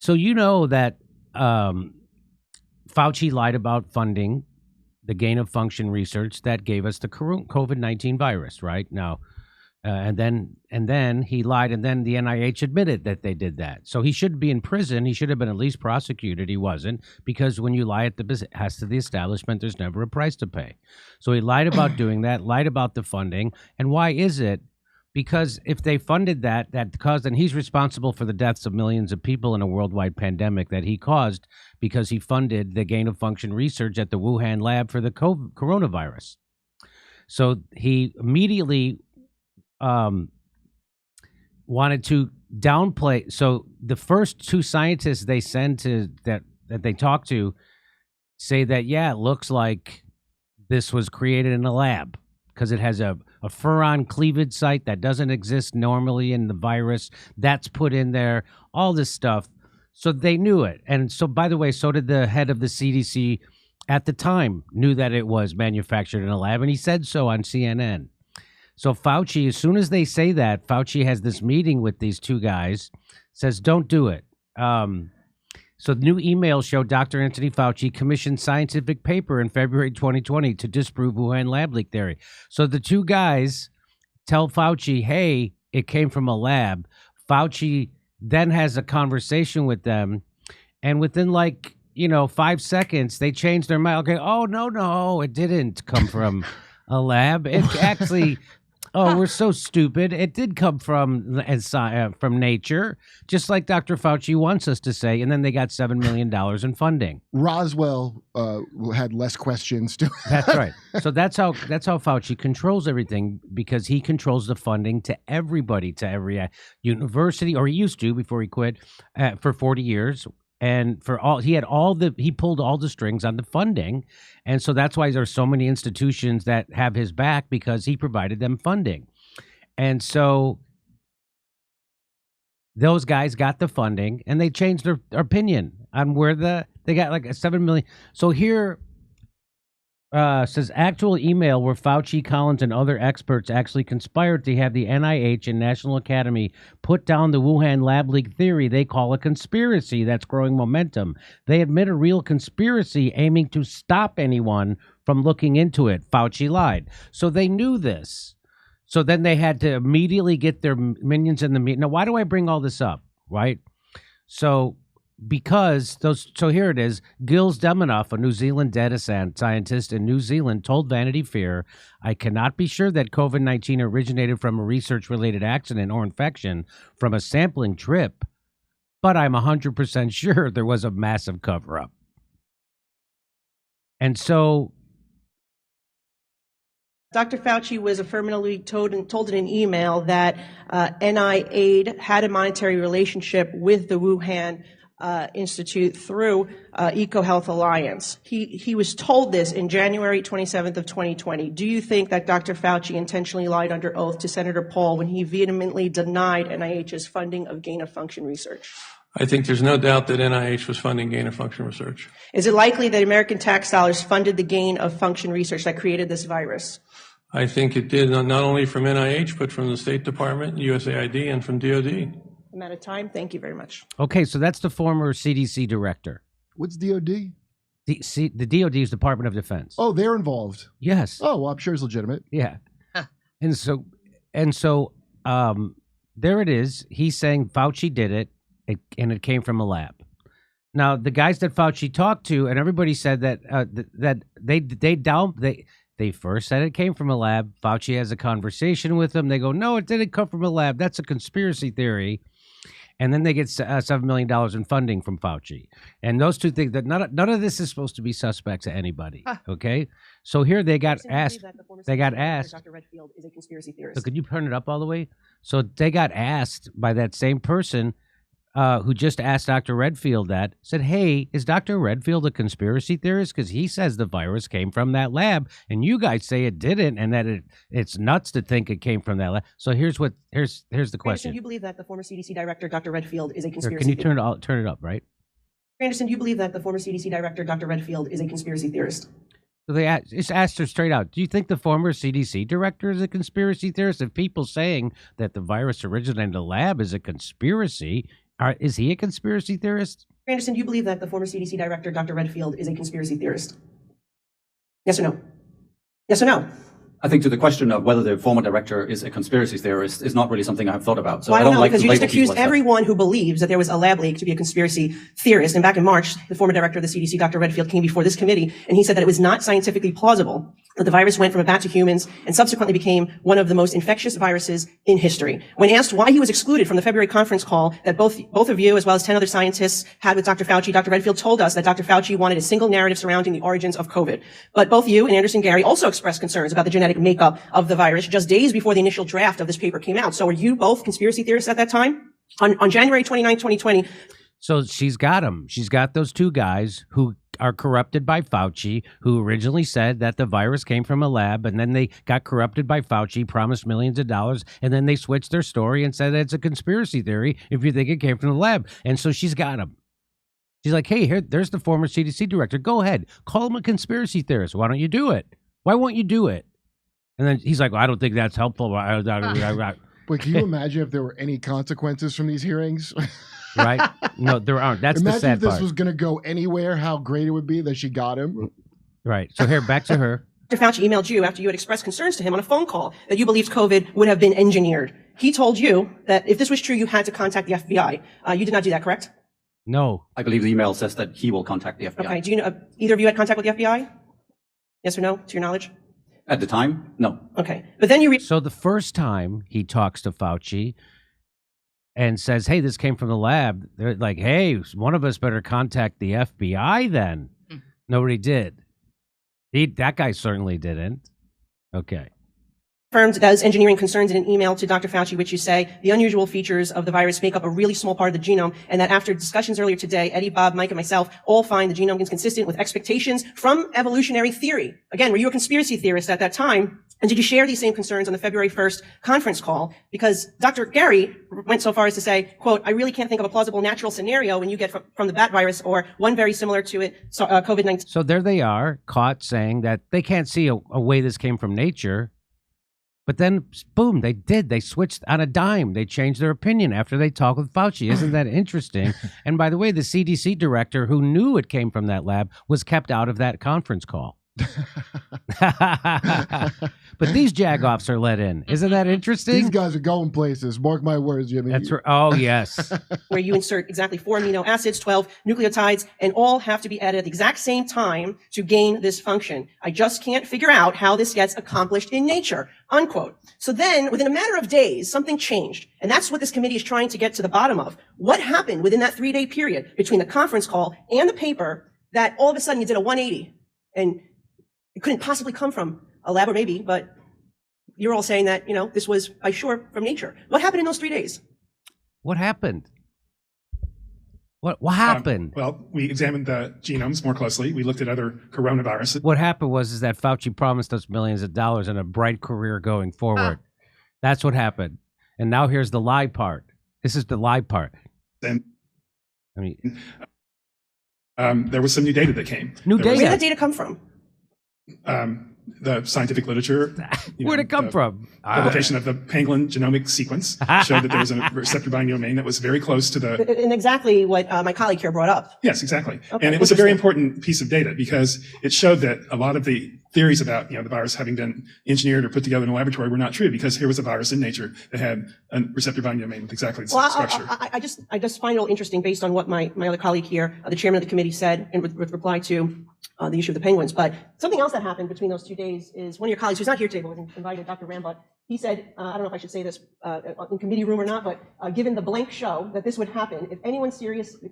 So you know that Fauci lied about funding the gain of function research that gave us the COVID-19 virus, right? Now, and then he lied, and then the NIH admitted that they did that. So he should be in prison. He should have been at least prosecuted. He wasn't, because when you lie at the has to the establishment, there's never a price to pay. So he lied about doing that, lied about the funding. And why is it? Because if they funded that caused, and he's responsible for the deaths of millions of people in a worldwide pandemic that he caused because he funded the gain of function research at the Wuhan lab for the coronavirus. So he immediately wanted to downplay. So the first two scientists they send to that they talk to say that, yeah, it looks like this was created in a lab because it has a furon cleavage site that doesn't exist normally in the virus. That's put in there, all this stuff. So they knew it. And so, by the way, so did the head of the CDC at the time, knew that it was manufactured in a lab, and he said so on CNN. So Fauci, as soon as they say that, Fauci has this meeting with these two guys, says, don't do it. So new emails show Dr. Anthony Fauci commissioned scientific paper in February 2020 to disprove Wuhan lab leak theory. So the two guys tell Fauci, hey, it came from a lab. Fauci then has a conversation with them, and within 5 seconds, they change their mind. Okay, oh, no, it didn't come from a lab. It actually... Oh, we're so stupid. It did come from nature, just like Dr. Fauci wants us to say. And then they got $7 million in funding. Roswell had less questions too. That's right. So that's how Fauci controls everything, because he controls the funding to everybody, to every university, or he used to before he quit, for 40 years. And he pulled all the strings on the funding. And so that's why there's so many institutions that have his back, because he provided them funding. And so those guys got the funding, and they changed their opinion on where they got like a $7 million. So here says actual email where Fauci, Collins, and other experts actually conspired to have the NIH and National Academy put down the Wuhan lab leak theory they call a conspiracy that's growing momentum. They admit a real conspiracy aiming to stop anyone from looking into it. Fauci lied. So they knew this. So then they had to immediately get their minions in the meeting. Now, why do I bring all this up, right? So here it is. Gilles Deminoff, a New Zealand data scientist in New Zealand, told Vanity Fair, I cannot be sure that COVID-19 originated from a research-related accident or infection from a sampling trip, but I'm 100% sure there was a massive cover-up. And so Dr. Fauci was affirmatively told in an email that NIAID had a monetary relationship with the Wuhan Institute through EcoHealth Alliance. He was told this in January 27th of 2020. Do you think that Dr. Fauci intentionally lied under oath to Senator Paul when he vehemently denied NIH's funding of gain-of-function research? I think there's no doubt that NIH was funding gain-of-function research. Is it likely that American tax dollars funded the gain-of-function research that created this virus? I think it did, not only from NIH, but from the State Department, USAID, and from DOD. I'm out of time. Thank you very much. Okay, so that's the former CDC director. What's DOD? The DOD is Department of Defense. Oh, they're involved. Yes. Oh, well, I'm sure it's legitimate. Yeah. And so there it is. He's saying Fauci did it, and it came from a lab. Now, the guys that Fauci talked to, and everybody said that they first said it came from a lab. Fauci has a conversation with them. They go, no, it didn't come from a lab. That's a conspiracy theory. And then they get $7 million in funding from Fauci. And those two things, that none of this is supposed to be suspect to anybody. Okay? So here they got asked. Dr. Redfield is a conspiracy theorist. So could you turn it up all the way? So they got asked by that same person who just asked Dr. Redfield that, said, hey, is Dr. Redfield a conspiracy theorist? Because he says the virus came from that lab, and you guys say it didn't, and that it's nuts to think it came from that lab. So here's the question. Andersen, you believe that the former CDC director, Dr. Redfield, is a conspiracy theorist? Can you turn it up, right? Andersen, you believe that the former CDC director, Dr. Redfield, is a conspiracy theorist? So they just asked her straight out, do you think the former CDC director is a conspiracy theorist? If people saying that the virus originated in a lab is a conspiracy, Is he a conspiracy theorist? Andersen, do you believe that the former CDC director, Dr. Redfield, is a conspiracy theorist? Yes or no? Yes or no? I think to the question of whether the former director is a conspiracy theorist is not really something I've thought about. So well, I don't know, like because to you just label people accused as such. everyone who believes that there was a lab leak to be a conspiracy theorist. And back in March, the former director of the CDC, Dr. Redfield, came before this committee, and he said that it was not scientifically plausible that the virus went from a bat to humans and subsequently became one of the most infectious viruses in history. When asked why he was excluded from the February conference call that both of you, as well as 10 other scientists, had with Dr. Fauci, Dr. Redfield told us that Dr. Fauci wanted a single narrative surrounding the origins of COVID. But both you and Andersen Garry also expressed concerns about the genetic makeup of the virus just days before the initial draft of this paper came out. So were you both conspiracy theorists at that time? On January 29, 2020. So she's got them. She's got those two guys who are corrupted by Fauci, who originally said that the virus came from a lab, and then they got corrupted by Fauci, promised millions of dollars, and then they switched their story and said that it's a conspiracy theory if you think it came from the lab. And so she's got them. She's like, hey, there's the former CDC director. Go ahead. Call him a conspiracy theorist. Why don't you do it? Why won't you do it? And then he's like, well, I don't think that's helpful. But can you imagine if there were any consequences from these hearings? Right? No, there aren't. That's the sad Imagine if this part. was going to go anywhere, how great it would be that she got him. Right. So here, back to her. Dr. Fauci emailed you after you had expressed concerns to him on a phone call that you believed COVID would have been engineered. He told you that if this was true, you had to contact the FBI. You did not do that, correct? No. I believe the email says that he will contact the FBI. Okay. Do you know, either of you had contact with the FBI? Yes or no, to your knowledge? At the time, no. Okay. But then you So the first time he talks to Fauci and says, hey, this came from the lab, they're like, hey, one of us better contact the FBI then. Nobody did. That guy certainly didn't. Okay. confirmed those engineering concerns in an email to Dr. Fauci, which you say the unusual features of the virus make up a really small part of the genome, and that after discussions earlier today, Eddie, Bob, Mike, and myself all find the genome inconsistent with expectations from evolutionary theory. Again, were you a conspiracy theorist at that time? And did you share these same concerns on the February 1st conference call? Because Dr. Garry went so far as to say, quote, I really can't think of a plausible natural scenario when you get from the bat virus or one very similar to it, COVID-19. So there they are, caught saying that they can't see a way this came from nature. But then, boom, they did. They switched on a dime. They changed their opinion after they talked with Fauci. Isn't that interesting? And by the way, the CDC director who knew it came from that lab was kept out of that conference call. But these jagoffs are let in. Isn't that interesting? These guys are going places. Mark my words, Jimmy. That's right. Oh, yes. Where you insert exactly 4 amino acids, 12 nucleotides, and all have to be added at the exact same time to gain this function. I just can't figure out how this gets accomplished in nature, unquote. So then, within a matter of days, something changed. And that's what this committee is trying to get to the bottom of. What happened within that 3-day period between the conference call and the paper that all of a sudden you did a 180? And it couldn't possibly come from a lab, or maybe, but you're all saying that, you know, this was by sure from nature. What happened in those 3 days? What happened? What happened? Well, we examined the genomes more closely. We looked at other coronaviruses. What happened was that Fauci promised us millions of dollars and a bright career going forward. That's what happened. And now here's the lie part. This is the lie part. And I mean, there was some new data that came. New There was, data? Where did that data come from? the scientific literature. Where'd it come from? Publication of the pangolin genomic sequence showed that there was a receptor binding domain that was very close to the. And exactly what my colleague here brought up. Yes, exactly. Okay, And it was a very important piece of data because it showed that a lot of the theories about, the virus having been engineered or put together in a laboratory were not true, because here was a virus in nature that had a receptor binding domain with exactly the same structure. I just find it interesting based on what my other colleague here, the chairman of the committee, said in with reply to the issue of the penguins. But something else that happened between those 2 days is one of your colleagues, who's not here today, but was invited, Dr. Rambut, he said, I don't know if I should say this in committee room or not, but given the blank show that this would happen, if anyone seriously.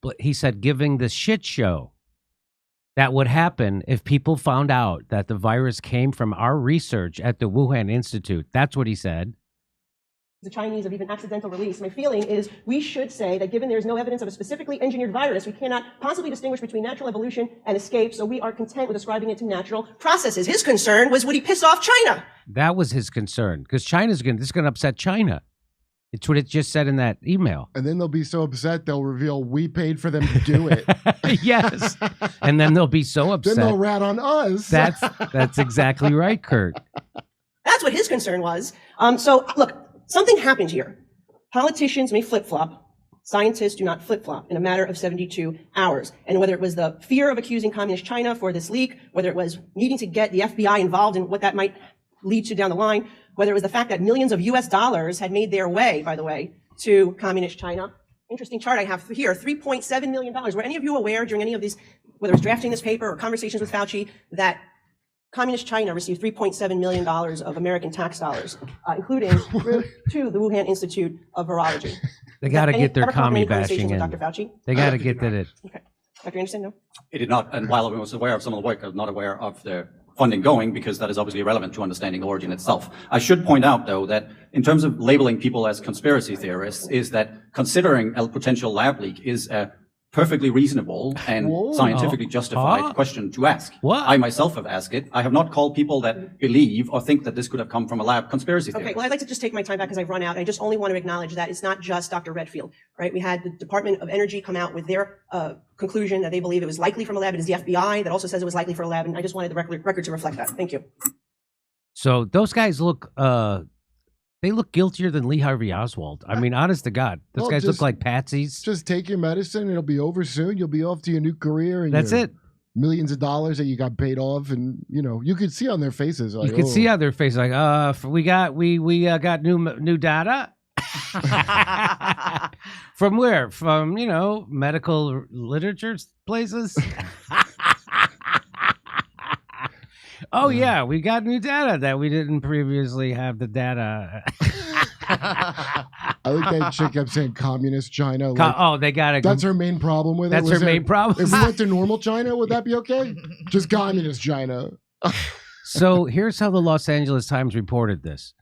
But he said, giving the shit show that would happen if people found out that the virus came from our research at the Wuhan Institute. That's what he said. The Chinese of even accidental release. My feeling is we should say that given there is no evidence of a specifically engineered virus, we cannot possibly distinguish between natural evolution and escape, so we are content with ascribing it to natural processes. His concern was, would he piss off China? That was his concern, because this is going to upset China. It's what it just said in that email. And then they'll be so upset, they'll reveal we paid for them to do it. Yes. And then they'll be so upset. Then they'll rat on us. That's exactly right, Kurt. That's what his concern was. So look, something happened here. Politicians may flip-flop. Scientists do not flip-flop in a matter of 72 hours. And whether it was the fear of accusing communist China for this leak, whether it was needing to get the FBI involved in what that might lead to down the line, whether it was the fact that millions of US dollars had made their way, by the way, to communist China. Interesting chart I have here, $3.7 million. Were any of you aware during any of these, whether it was drafting this paper or conversations with Fauci, that communist China received $3.7 million of American tax dollars, including to the Wuhan Institute of Virology? They got to get their commie bashing in. Dr. Fauci? They got to get that in. Okay. Dr. Andersen, no? It did not. And while I was aware of some of the work, I was not aware of the funding going, because that is obviously irrelevant to understanding origin itself. I should point out, though, that in terms of labeling people as conspiracy theorists, is that considering a potential lab leak is a perfectly reasonable and scientifically justified question to ask. I myself have asked it. I have not called people that believe or think that this could have come from a lab conspiracy theory. Okay, well, I'd like to just take my time back because I've run out. I just only want to acknowledge that it's not just Dr. Redfield, right? We had the Department of Energy come out with their conclusion that they believe it was likely from a lab. It is the FBI that also says it was likely for a lab, and I just wanted the record to reflect that. Thank you. So those guys look, they look guiltier than Lee Harvey Oswald. I mean, honest to God, those guys look like patsies. Just take your medicine. It'll be over soon. You'll be off to your new career. And that's it. Millions of dollars that you got paid off, and you could see on their faces. Like, you could see on their faces, like, we got new data. From where? From medical literature places. Oh, yeah, we got new data that we didn't previously have the data. I think that chick kept saying communist China. Like, they got it. That's her main problem with it. That's her main problem. If we went to normal China, would that be okay? Just communist China. So here's how the Los Angeles Times reported this.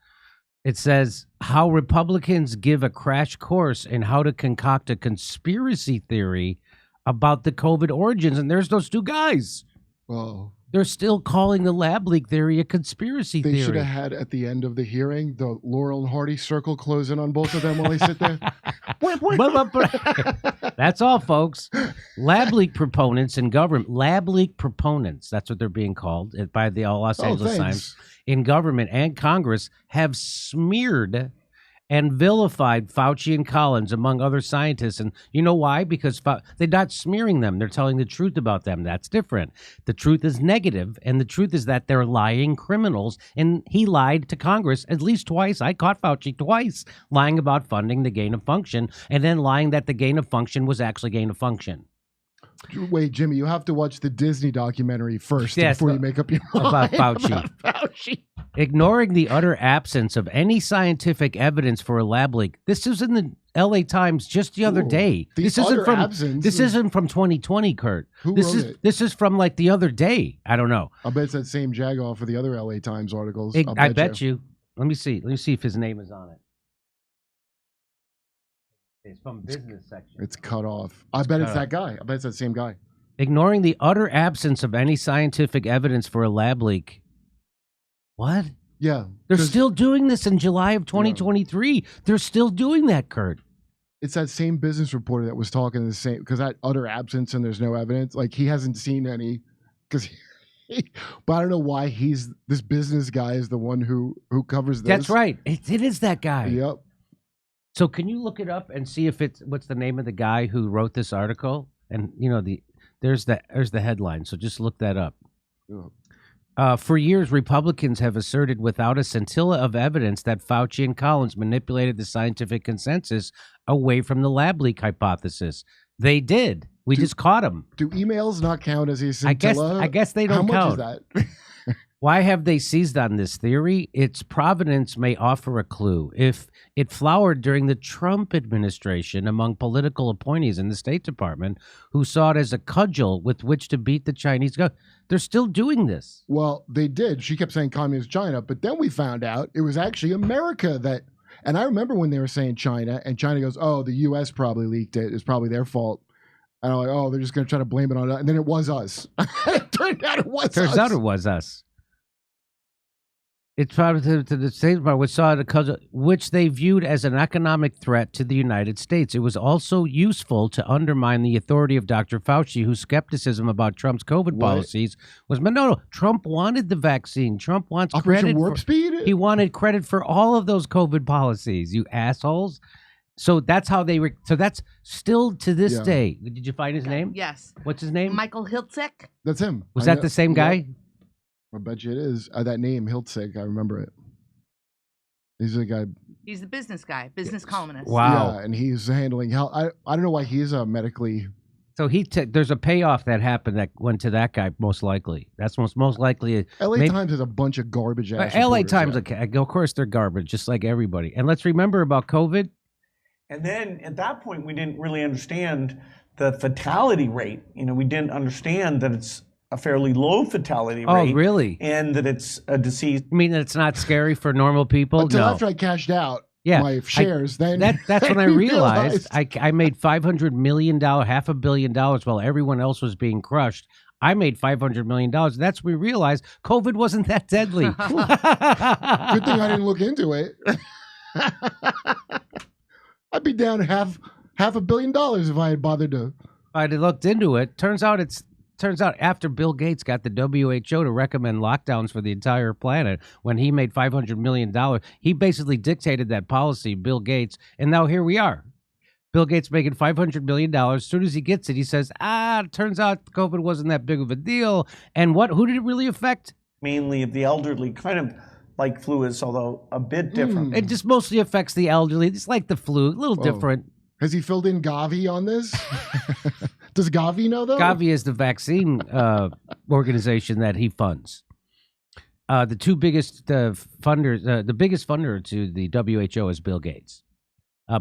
It says, how Republicans give a crash course in how to concoct a conspiracy theory about the COVID origins. And there's those two guys. Oh. They're still calling the lab leak theory a conspiracy theory. They should have had, at the end of the hearing, the Laurel and Hardy circle close in on both of them while they sit there. That's all, folks. Lab leak proponents in government, lab leak proponents, that's what they're being called by the Los Angeles Times, in government and Congress have smeared and vilified Fauci and Collins, among other scientists. And you know why? Because they're not smearing them. They're telling the truth about them. That's different. The truth is negative, and the truth is that they're lying criminals. And he lied to Congress at least twice. I caught Fauci twice lying about funding the gain of function, and then lying that the gain of function was actually gain of function. Wait, Jimmy, you have to watch the Disney documentary first before you make up your mind about Fauci. Ignoring the utter absence of any scientific evidence for a lab leak. This is in the LA Times just the other day. This isn't from 2020, Kurt. This is from like the other day. I don't know. I'll bet it's that same jagoff for the other LA Times articles. I bet you. Let me see. Let me see if his name is on it. It's from business section. It's cut off. I bet it's that guy. I bet it's that same guy. Ignoring the utter absence of any scientific evidence for a lab leak. What? Yeah. They're still doing this in July of 2023. Yeah. They're still doing that, Kurt. It's that same business reporter that was talking the same, because that utter absence and there's no evidence. Like, he hasn't seen any, but I don't know why this business guy is the one who covers this. That's right. It is that guy. Yep. So can you look it up and see if what's the name of the guy who wrote this article? And there's the headline. So just look that up. Yeah. For years, Republicans have asserted without a scintilla of evidence that Fauci and Collins manipulated the scientific consensus away from the lab leak hypothesis. They did. We just caught them. Do emails not count as a scintilla? I guess they don't count. How much is that? Why have they seized on this theory? Its provenance may offer a clue. If it flowered during the Trump administration among political appointees in the State Department who saw it as a cudgel with which to beat the Chinese government, they're still doing this. Well, they did. She kept saying communist China, but then we found out it was actually America that, and I remember when they were saying China, and China goes, oh, the U.S. probably leaked it. It's probably their fault. And I'm like, oh, they're just going to try to blame it on us. And then it was us. It turned out it was us. It's probably to the State Department, which saw it which they viewed as an economic threat to the United States. It was also useful to undermine the authority of Dr. Fauci, whose skepticism about Trump's COVID policies was. No, Trump wanted the vaccine. Trump wants Operation Warp Speed. He wanted credit for all of those COVID policies. You assholes. So that's how they. So that's still to this Yeah. day. Did you find his name? Yes. What's his name? Michael Hiltzik. That's him. Was I that know- the same yeah. guy? I bet you it is. That name, Hiltzik, I remember it. He's the guy. He's the business guy, business columnist. Wow. Yeah, and he's handling health. I don't know why he's a medically. So there's a payoff that happened that went to that guy most likely. That's most likely. LA Maybe- Times has a bunch of garbage ass. LA reporters, Times, yeah. of course, they're garbage, just like everybody. And let's remember about COVID. And then at that point, we didn't really understand the fatality rate. We didn't understand that it's a fairly low fatality rate. Oh, really? And that it's a disease. I mean, it's not scary for normal people. Until No. after I cashed out Yeah, my shares, then that's when I realized realized. I made $500 million, $500 million, while everyone else was being crushed. I made $500 million. That's when we realized COVID wasn't that deadly. Good thing I didn't look into it. I'd be down half $500 million if I had bothered to. I looked into it. Turns out after Bill Gates got the WHO to recommend lockdowns for the entire planet, when he made $500 million, he basically dictated that policy, Bill Gates, and now here we are. Bill Gates making $500 million. As soon as he gets it, he says, turns out COVID wasn't that big of a deal. And who did it really affect? Mainly the elderly, kind of like flu is, although a bit different. It just mostly affects the elderly. It's like the flu, a little different. Has he filled in Gavi on this? Does Gavi know though? Gavi is the vaccine organization that he funds. The two biggest funders, the biggest funder to the WHO is Bill Gates.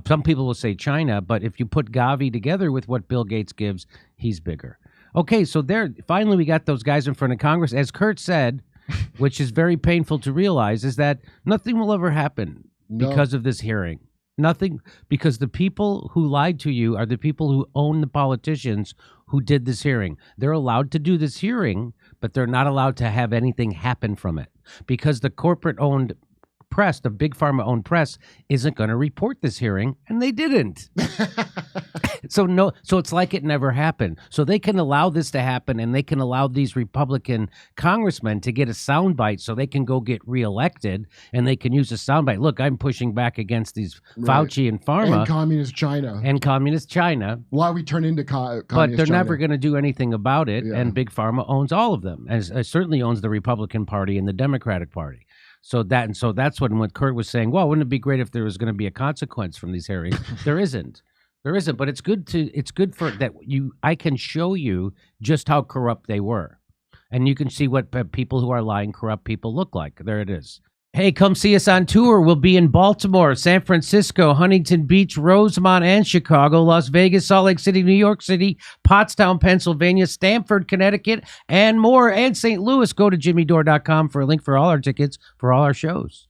Some people will say China, but if you put Gavi together with what Bill Gates gives, he's bigger. Okay, so finally we got those guys in front of Congress. As Kurt said, which is very painful to realize, is that nothing will ever happen because of this hearing. Nothing, because the people who lied to you are the people who own the politicians who did this hearing. They're allowed to do this hearing, but they're not allowed to have anything happen from it because the corporate-owned press, the big pharma-owned press, isn't going to report this hearing, and they didn't. So it's like it never happened. So they can allow this to happen, and they can allow these Republican congressmen to get a soundbite so they can go get reelected, and they can use a soundbite. Look, I'm pushing back against these Fauci and pharma. And communist China. And communist China. Why we turn into communist But they're China. never going to do anything about it, Yeah. and Big Pharma owns all of them, and certainly owns the Republican Party and the Democratic Party. So that's what Kurt was saying. Well, wouldn't it be great if there was going to be a consequence from these hearings? There isn't. There isn't. But it's good for that. I can show you just how corrupt they were, and you can see what people who are lying, corrupt people look like. There it is. Hey, come see us on tour. We'll be in Baltimore, San Francisco, Huntington Beach, Rosemont, and Chicago, Las Vegas, Salt Lake City, New York City, Pottstown, Pennsylvania, Stamford, Connecticut, and more, and St. Louis. Go to jimmydore.com for a link for all our tickets for all our shows.